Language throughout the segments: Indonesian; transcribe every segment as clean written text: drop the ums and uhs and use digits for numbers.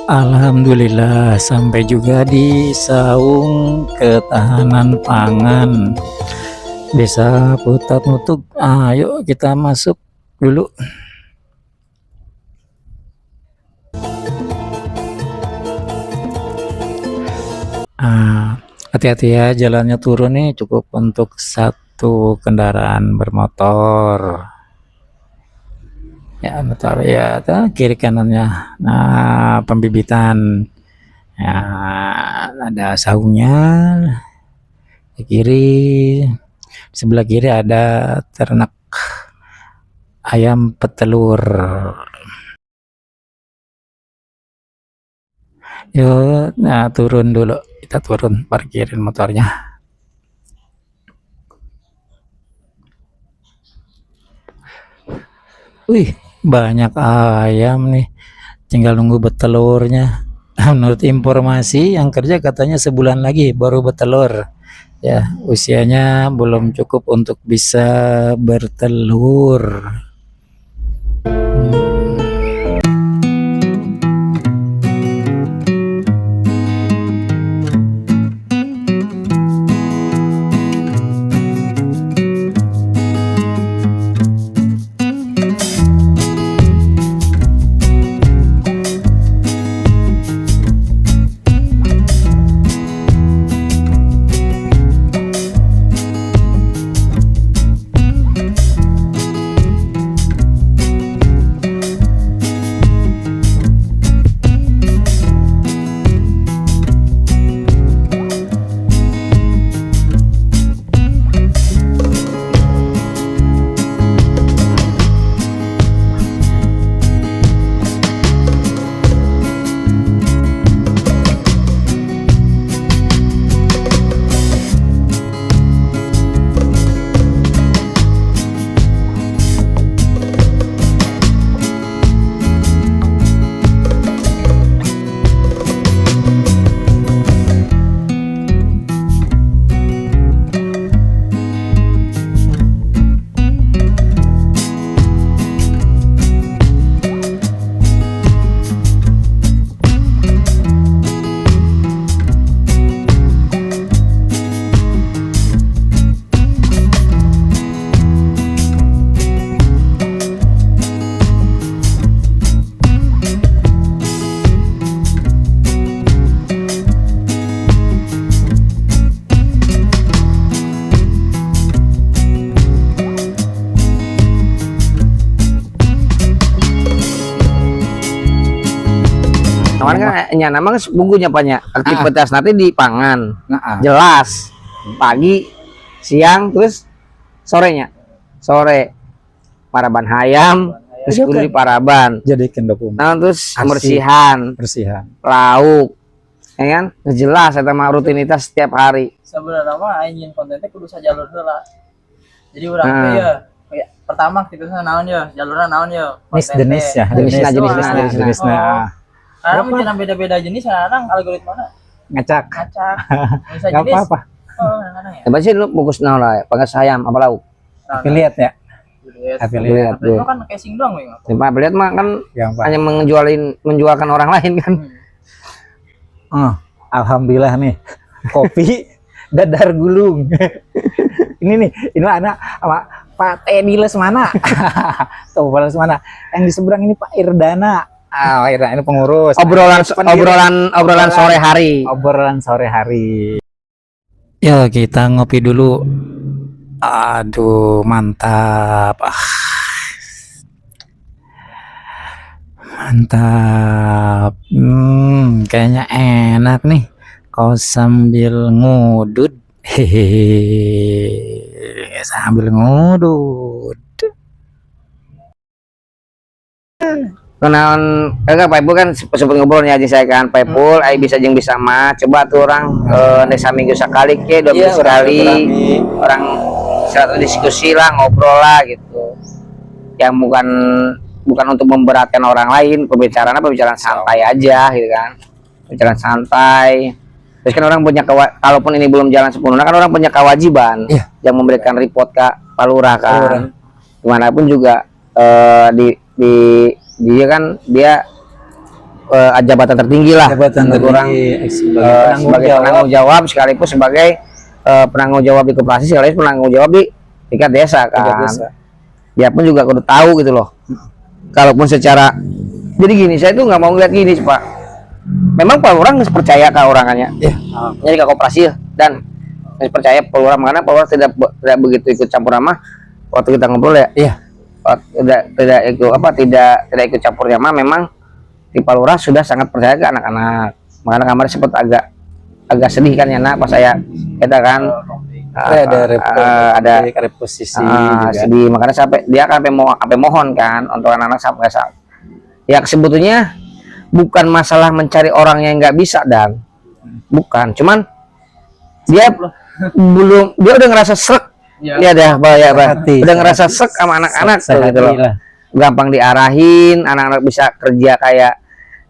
Alhamdulillah sampai juga di saung ketahanan pangan. Bisa putar nutup. Ayo kita masuk dulu. Hati-hati ya, jalannya turun nih, cukup untuk satu kendaraan bermotor. Ya betul ya, kiri kanannya. Nah, pembibitan. Ya, ada saungnya. Di kiri, sebelah kiri ada ternak ayam petelur. Yuk, nah turun dulu. Kita turun, parkirin motornya. Wih, banyak ayam nih. Tinggal nunggu betelurnya. Menurut informasi yang kerja katanya sebulan lagi baru betelur. Ya, usianya belum cukup untuk bisa bertelur. Nawan kan nama kan bukunya banyak aktivitas nanti di pangan jelas pagi siang terus sorenya sore paraban hayam terus kudu di paraban Jadikan dokumen. nah terus Arsip. bersihan lauk ya kan jelas eta mah rutinitas setiap hari sebenarnya mah ingin kontennya kudu sajalur heula jadi urang teh ya kayak pertama aktivitasna naon ya jalurna naon ya Jenis ya, jenisnya. karena mungkin beda-beda jenis kadang algoritmanya Ngacak. bisa Gak jenis apa-apa. ya coba sih lu bungkus naon lah pakai ayam apa lauk Affiliate ya. lihat itu kan casing doang ya Pak lihat mah kan Gampang. hanya menjualkan orang lain kan Alhamdulillah nih. Kopi dadar gulung. ini anak Pak Teddy Lesmana. Tuh Pak Lesmana. Yang di seberang ini Pak Irdana. Irdana ini pengurus. obrolan sore hari. Obrolan sore hari. Ya kita ngopi dulu. Aduh mantap. Mantap. Kayaknya enak nih. Kau sambil ngudut. Hehehe. Sambil ngudut. Kenalan Pak Ipul kan sempat ngobrolnya aja saya kan Pak Ipul bisa jeung bisa mah coba tuh orang desa minggu sekali ke 2 minggu sekali orang satu diskusi lah ngobrol lah gitu yang bukan untuk memberatkan orang lain pembicaraan santai aja gitu kan pembicaraan santai terus kan orang punya kalaupun ini belum jalan sempurna kan orang punya kewajiban yang memberikan report ke Pak Lurah kan gimana pun juga dia kan dia jabatan tertinggi lah, Jabatan untuk orang tertinggi, sebagai penanggung jawab sekaligus sebagai penanggung jawab di koperasi sekaligus penanggung jawab di tingkat desa kan. Dia pun juga kudu tahu gitu loh. Kalaupun secara jadi gini, saya tuh nggak mau ngeliat gini Pak. Memang Pak Lurah nggak percaya ke orangannya. Iya. Jadi ke koperasi ya, dan nggak percaya Pak Lurah, karena Pak Lurah tidak begitu ikut campur sama waktu kita ngobrol ya. Iya. Tidak ikut campur sama, memang di Pak Lurah sudah sangat percaya ke anak-anak. Makanya kemarin sempat agak sedih kan ya nak pas saya kita kan ada reposisi juga. sedih, makanya sampai dia kan sampai mohon kan untuk anak-anak sampai ya sebetulnya bukan masalah mencari orang yang nggak bisa, dan bukan, cuman dia dia udah ngerasa srek ya dah udah ngerasa srek sama anak-anak tuh gitu loh, gampang diarahin, anak-anak bisa kerja kayak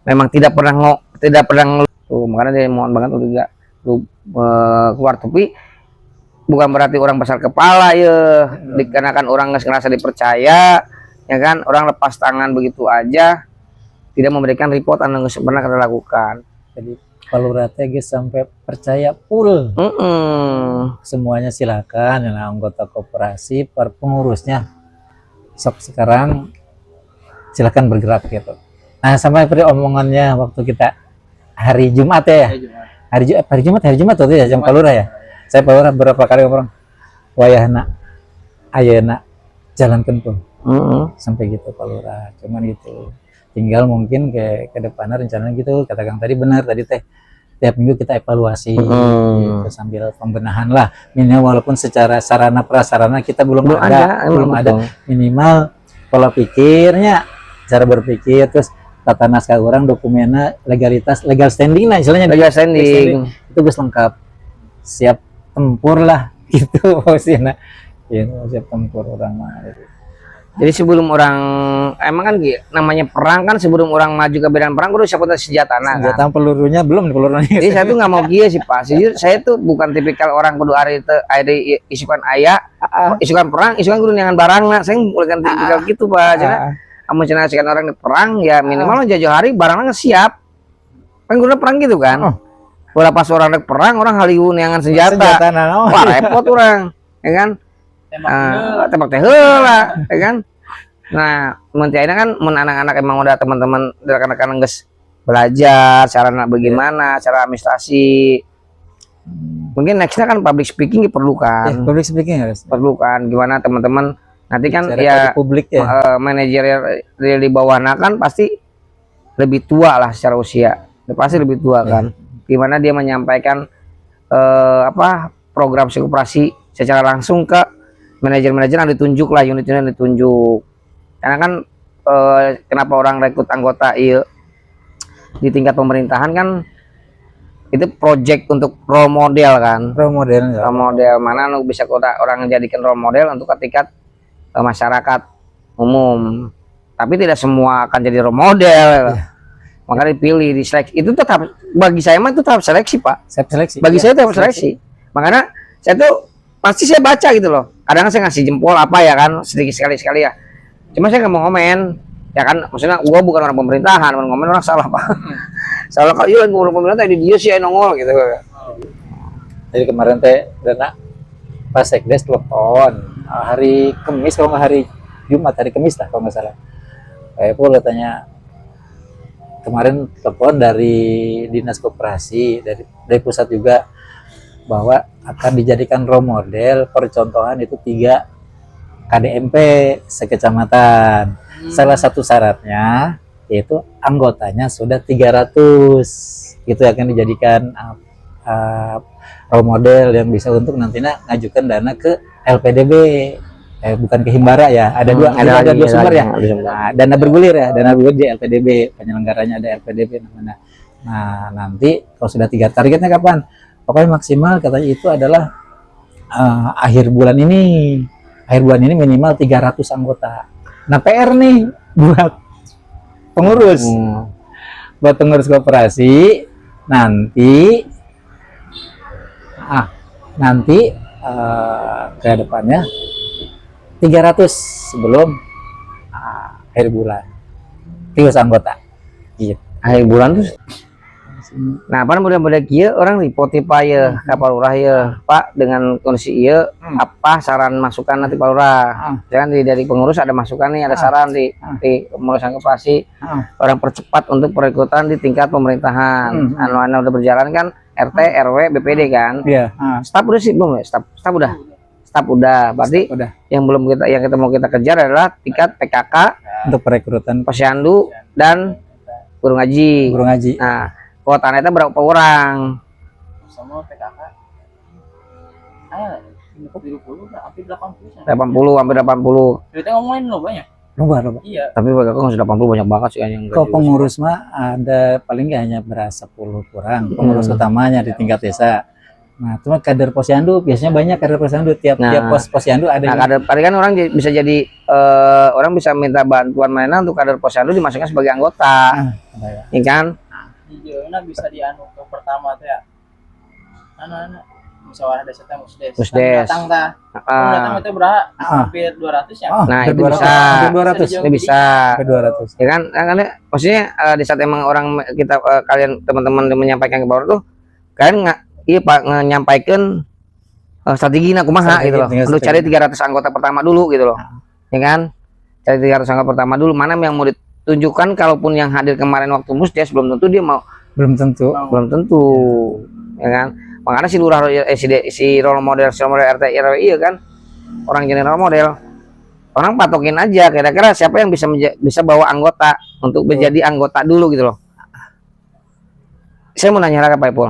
memang tidak pernah tuh, makanya dia mohon banget untuk tidak keluar. Tapi bukan berarti orang besar kepala ya, dikarenakan orang nggak ngerasa dipercaya ya kan, orang lepas tangan begitu aja, tidak memberikan report anu nggak pernah kita lakukan. Jadi Pak Lurah guys sampai percaya full. Semuanya silakan ya anggota koperasi, per pengurusnya sok sekarang silakan bergerak gitu. Nah sampai pada omongannya waktu kita hari Jumat ya, hari Jumat waktu ya jam Pak Lurah ya. Saya Pak Lurah berapa kali ngomong, wayahna ayeuna jalankan pun sampai gitu Pak Lurah. Cuman gitu, tinggal mungkin ke depannya rencana gitu, kata Kang tadi benar tadi teh, tiap minggu kita evaluasi gitu, sambil pembenahan lah minimal, walaupun secara sarana prasarana kita belum ada, minimal pola pikirnya, cara berpikir, terus tata naskah orang, dokumennya, legalitas, legal standing lah istilahnya, legal standing itu gus lengkap, siap tempur lah gitu maksudnya ya, siap tempur orang mah gitu. Jadi sebelum orang emang kan namanya perang kan, sebelum orang maju ke medan perang kudu siap senjata kan? Pelurunya belum, pelurunya. Jadi saya tuh nggak mau kia sih Pak. Saya tuh bukan tipikal orang kudu hari isukan ayah, isukan perang, isukan kudu nyangan barang nah. Saya bukan tipikal gitu Pak. Jadi kamu cenasikan orang di perang ya minimal jauh hari barangnya siap. Kan kudu perang gitu kan. Kalau pas orang di perang, orang haliun nyangan senjata. Wah repot orang, ya kan? Tembak teh lah, ya kan? Nah, mentiaina kan anak-anak emang udah teman-teman rekan-rekan geus belajar cara bagaimana, cara administrasi. Mungkin nextnya kan public speaking diperlukan. Public speaking harus. Perlukan gimana teman-teman nanti kan cara ya publik ya. Manajer di bawahnya kan pasti lebih tua lah secara usia. Pasti lebih tua kan. Gimana dia menyampaikan program koperasi secara langsung ke manajer-manajer yang ditunjuk lah, unit-unit yang ditunjuk. Karena kan kenapa orang rekrut anggota di tingkat pemerintahan kan itu project untuk role model kan. Role model mana bisa orang jadikan role model untuk tingkat masyarakat umum. Tapi tidak semua akan jadi role model. Makanya dipilih, diseleksi. Itu tetap bagi saya mah itu tetap seleksi Pak. Bagi saya tetap seleksi. Makanya saya tuh pasti saya baca gitu loh. Kadang saya ngasih jempol apa ya kan, sedikit sekali ya. Cuma saya nggak mau ngomen, ya kan, maksudnya gua bukan orang pemerintahan, ngomen orang salah Pak. Salah kalau iya orang pemerintah tadi dia sih nongol gitu. Jadi kemarin teh dana pas sekdes telepon hari Kamis kalau nggak hari Jumat, hari Kamis lah kalau nggak salah. Kayak pula tanya kemarin telepon dari dinas koperasi dari pusat juga bahwa akan dijadikan role model percontohan itu 3 KDMP sekecamatan. Salah satu syaratnya yaitu anggotanya sudah 300. Itu akan dijadikan role model yang bisa untuk nantinya ngajukan dana ke LPDB. Bukan ke Himbara ya. Ada dua sumber ya. Nah, dana bergulir ya, dana bergulir di LPDB. Penyelenggaranya ada LPDB namanya. Nah, nanti kalau sudah 3 targetnya kapan? Pokoknya maksimal katanya itu adalah akhir bulan ini minimal 300 anggota. Nah PR nih buat pengurus, buat pengurus koperasi nanti ke depannya 300 sebelum akhir bulan 300 anggota gitu. akhir bulan tuh. Nah, pan mudah-mudahan kieu orang ripoti pa ye ka Palurah ye, Pak dengan kondisi ieu apa saran masukan nanti Palurah. Jangan dari pengurus ada masukan nih, ada saran di pengurusan koperasi orang percepat untuk perekrutan di tingkat pemerintahan. Anu udah berjalan kan RT, RW, BPD kan. Iya. Staf udah sih belum ya? Staf udah. Staf udah. Berarti Udah. yang belum kita mau kita kejar adalah tingkat PKK, Untuk perekrutan posyandu dan guru ngaji. guru ngaji. Nah, kuotanya itu berapa orang? Sama PKK. Ayo, 70 hampir 80. 80, hampir 80. Kita ngomongin lo banyak. Loba. Iya. Tapi bagi aku sudah 80 banyak banget sih yang Kalau pengurus mah ada paling nggak hanya berasa 10 kurang. Pengurus utamanya di tingkat desa. Nah, cuma kader posyandu biasanya banyak kader posyandu tiap posyandu ada. Nah, kader tadi kan orang bisa jadi orang bisa minta bantuan mana untuk kader posyandu dimasukkan sebagai anggota. Iya kan? Videonya bisa dianu ke pertama tuh ya. Anak-anak musyawarah desa teh musdes. Datang tah. Datang itu berapa? Hampir 200 ya. Nah, itu bisa. Hampir 200. Itu bisa. Hampir 200. Ya kan? Karena maksudnya di saat emang orang kita kalian teman-teman menyampaikan ke bawah tuh kalian nggak iya Pak menyampaikan strategi kumaha gitu loh. Untuk cari 300 anggota pertama dulu gitu loh. Ya kan? Cari 300 anggota pertama dulu, mana yang mau ditunjukkan. Kalaupun yang hadir kemarin waktu musdes belum tentu dia mau, Belum tentu. ya kan? Makanya si lurah si role model RT RW iya kan orang jadi role model. Orang patokin aja kira-kira siapa yang bisa bawa anggota untuk menjadi anggota dulu gitu loh. Saya mau nanya lagi Pak Ipul.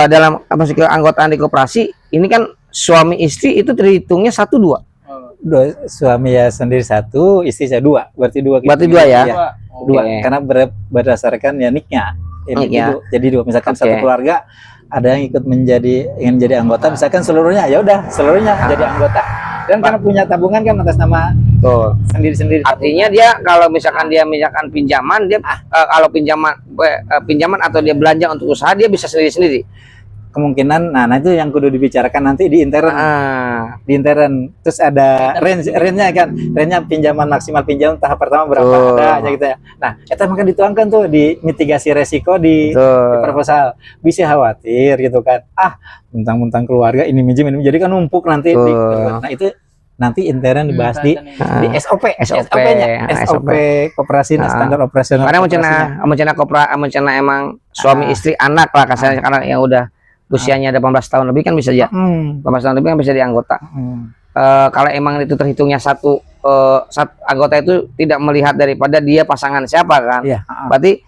Dalam masuk ke anggotaan di koperasi ini kan suami istri itu terhitungnya 1 2. Suami ya sendiri 1, istri saya 2. Berarti 2. Berarti 2 ya. 2. Karena berdasarkan ya niknya. Jadi 2. Misalkan satu keluarga ada yang ingin jadi anggota, misalkan seluruhnya ya udah seluruhnya jadi anggota. Dan karena punya tabungan kan atas nama sendiri-sendiri. Artinya dia kalau misalkan pinjaman dia kalau pinjaman atau dia belanja untuk usaha dia bisa sendiri-sendiri. Kemungkinan nah itu yang kudu dibicarakan nanti di intern. Di intern terus ada range-nya kan. Range-nya pinjaman maksimal pinjam tahap pertama berapa ada aja gitu ya. Nah, itu maka dituangkan tuh di mitigasi resiko di proposal. Bisa khawatir gitu kan. Mentang-mentang keluarga ini minjem jadi kan numpuk nanti nah itu nanti intern dibahas di SOP-nya. SOP koperasi standar operasional. Karena mencana emang suami istri anak lah kasarnya karena yang udah usianya 18 tahun lebih kan bisa ya. 18 tahun lebih kan bisa jadi anggota. Kalau emang itu terhitungnya satu anggota itu tidak melihat daripada dia pasangan siapa kan. Berarti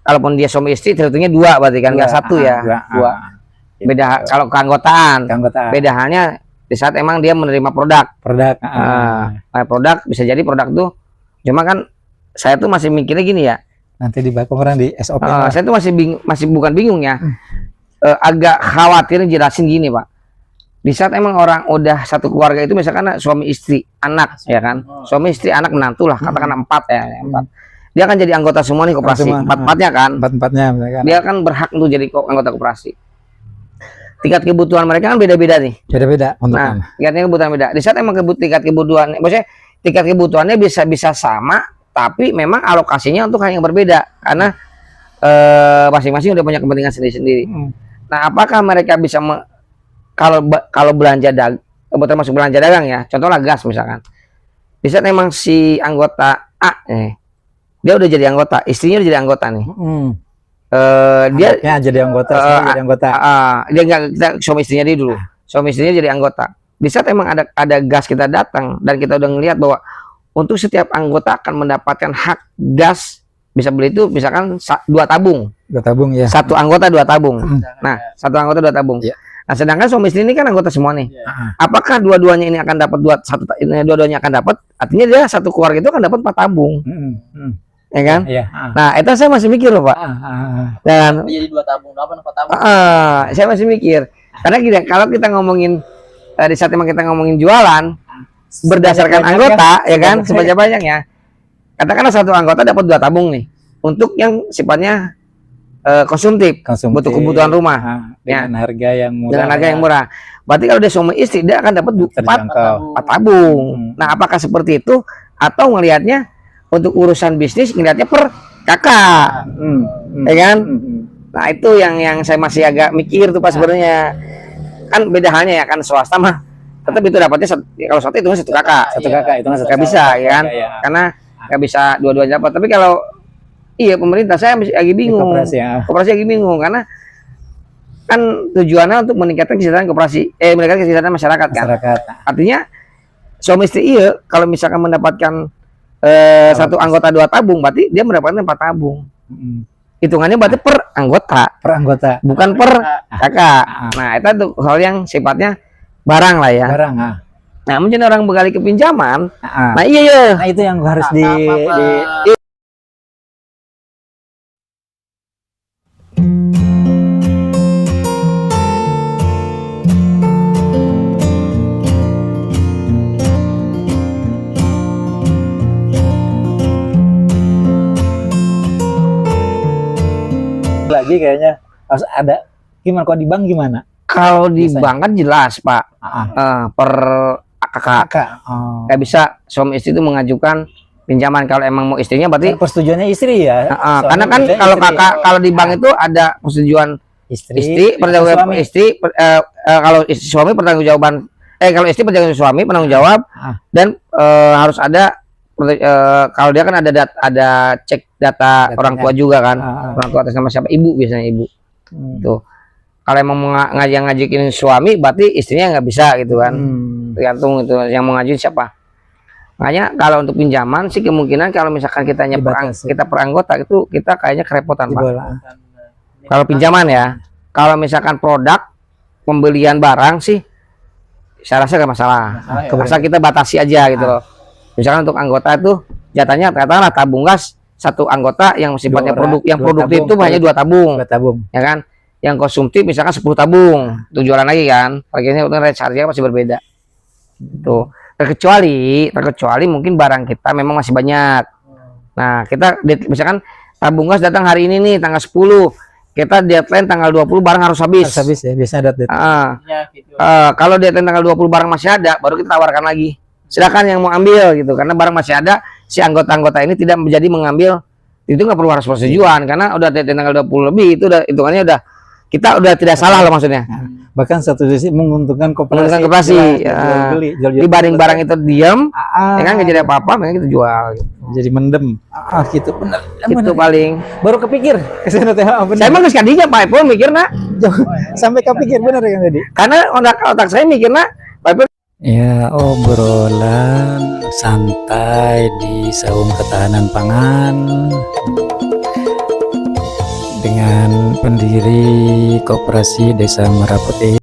kalaupun dia suami istri terhitungnya 2 berarti kan enggak 1 ya. 2. Beda kalau keanggotaan. Beda halnya di saat emang dia menerima produk. Produk bisa jadi produk tuh cuma kan saya tuh masih mikirnya gini ya. Nanti dibahas orang di SOP. Saya tuh masih bukan bingung ya. Agak khawatir jelasin gini Pak. Di saat emang orang udah satu keluarga itu misalkan suami istri anak ya kan, suami istri anak menantu lah katakan 4 ya 4. Dia akan jadi anggota semua nih koperasi 4-4-nya kan. 4-4-nya misalkan. Dia kan berhak untuk jadi anggota koperasi. Tingkat kebutuhan mereka kan beda-beda nih. Beda-beda. Nah, tingkat kebutuhan beda. Di saat emang tingkat kebutuhan, maksudnya tingkat kebutuhannya bisa sama, tapi memang alokasinya untuk hal yang berbeda karena masing-masing udah punya kepentingan sendiri-sendiri. Nah, apakah mereka bisa kalau belanja kebetulan masuk belanja dagang ya, contohnya gas misalkan. Di saat memang si anggota A dia udah jadi anggota, istrinya udah jadi anggota nih. Dia jadi anggota, dia nggak kita suami istrinya dia dulu. Suami istrinya jadi anggota. Di saat emang ada gas kita datang dan kita udah ngelihat bahwa untuk setiap anggota akan mendapatkan hak gas bisa beli itu misalkan 2 tabung. 2 tabung ya. 1 anggota 2 tabung. Nah, 1 anggota 2 tabung. Nah, sedangkan suami istri ini kan anggota semua nih. Apakah dua-duanya ini akan dapat dua-duanya akan dapat? Artinya dia satu keluarga itu akan dapat 4 tabung. Ya kan? Nah, itu saya masih mikir loh, Pak. Dan jadi 2 tabung, 4 tabung. Saya masih mikir. Karena gini, kalau kita ngomongin di saat emang kita ngomongin jualan berdasarkan anggota ya kan, sebanyak-banyaknya. Katakanlah satu anggota dapat 2 tabung nih untuk yang sifatnya konsumtif, butuh kebutuhan rumah dengan harga yang murah. Dengan harga yang murah. Berarti kalau dia suami istri dia akan dapat 4 tabung. Nah, apakah seperti itu atau ngelihatnya untuk urusan bisnis ngelihatnya per kakak, ya kan? Hmm. Nah itu yang saya masih agak mikir tuh pas sebenarnya kan beda halnya ya kan swasta mah tetap itu dapatnya kalau swasta itu satu kakak, Itu kan nggak bisa ya kan? Karena nggak bisa dua-duanya dapat. Tapi kalau iya pemerintah saya masih lagi bingung, koperasi lagi bingung karena kan tujuannya untuk meningkatkan kesejahteraan koperasi, meningkatkan kesejahteraan masyarakat kan. Artinya suami istri iya kalau misalkan mendapatkan satu anggota 2 tabung berarti dia mendapatkan 4 tabung. Hitungannya berarti per anggota, bukan per kakak. Nah itu tuh hal yang sifatnya barang lah ya. Nah mungkin orang beralih ke pinjaman. Nah iya. Nah itu yang harus di lagi kayaknya harus ada. Gimana kalau di bank gimana? Kalau di bank kan jelas Pak, per kakak. Nggak bisa suami istri itu mengajukan pinjaman kalau emang mau istrinya berarti persetujuannya istri ya. Karena kan kalau kakak kalau di bank itu ada persetujuan istri pertanggungjawaban istri, kalau suami pertanggungjawaban kalau istri pertanggungjawaban suami penanggung jawab dan harus ada kalau dia kan ada cek data orang tua juga kan, orang tua atas nama siapa, ibu biasanya ibu. Tuh kalau emang mau ngajuin suami berarti istrinya nggak bisa gitu kan, tergantung itu yang mau ngajuin siapa. Makanya kalau untuk pinjaman sih kemungkinan kalau misalkan kita per anggota itu kita kayaknya kerepotan Pak. Kalau pinjaman ya, kalau misalkan produk pembelian barang sih saya rasa gak masalah. Asal kita batasi aja gitu loh. Misalkan untuk anggota itu jatahnya katakanlah tabung gas satu anggota yang sifatnya yang produktif itu hanya 2 tabung. Ya kan? Yang konsumtif misalkan 10 tabung. Tujuan lagi kan. Harganya untuk rate harga pasti berbeda. Tuh. Terkecuali mungkin barang kita memang masih banyak. Nah, kita misalkan tabung gas datang hari ini nih tanggal 10. Kita deadline tanggal 20 barang harus habis. Harus habis ya, biasanya ada deadline. Kalau deadline tanggal 20 barang masih ada, baru kita tawarkan lagi. Silakan yang mau ambil gitu, karena barang masih ada, si anggota-anggota ini tidak menjadi mengambil, itu nggak perlu harus persetujuan, karena udah deadline tanggal 20 lebih, itu udah hitungannya kita udah tidak salah loh maksudnya. Bahkan satu sisi menguntungkan koperasi. Dibanding barang itu diam, ya kan nggak jadi apa-apa, makanya kita jual. Gitu. Jadi mendem. Gitu benar. Itu paling. Baru kepikir. Saya mah nggak sekadinya Pak Ipul mikir nak. Sampai kepikir benar kan tadi. Karena otak saya mikir nak, Pak Ipul. Ya, obrolan santai di Saung Ketahanan Pangan dengan pendiri Koperasi Desa Meraputih.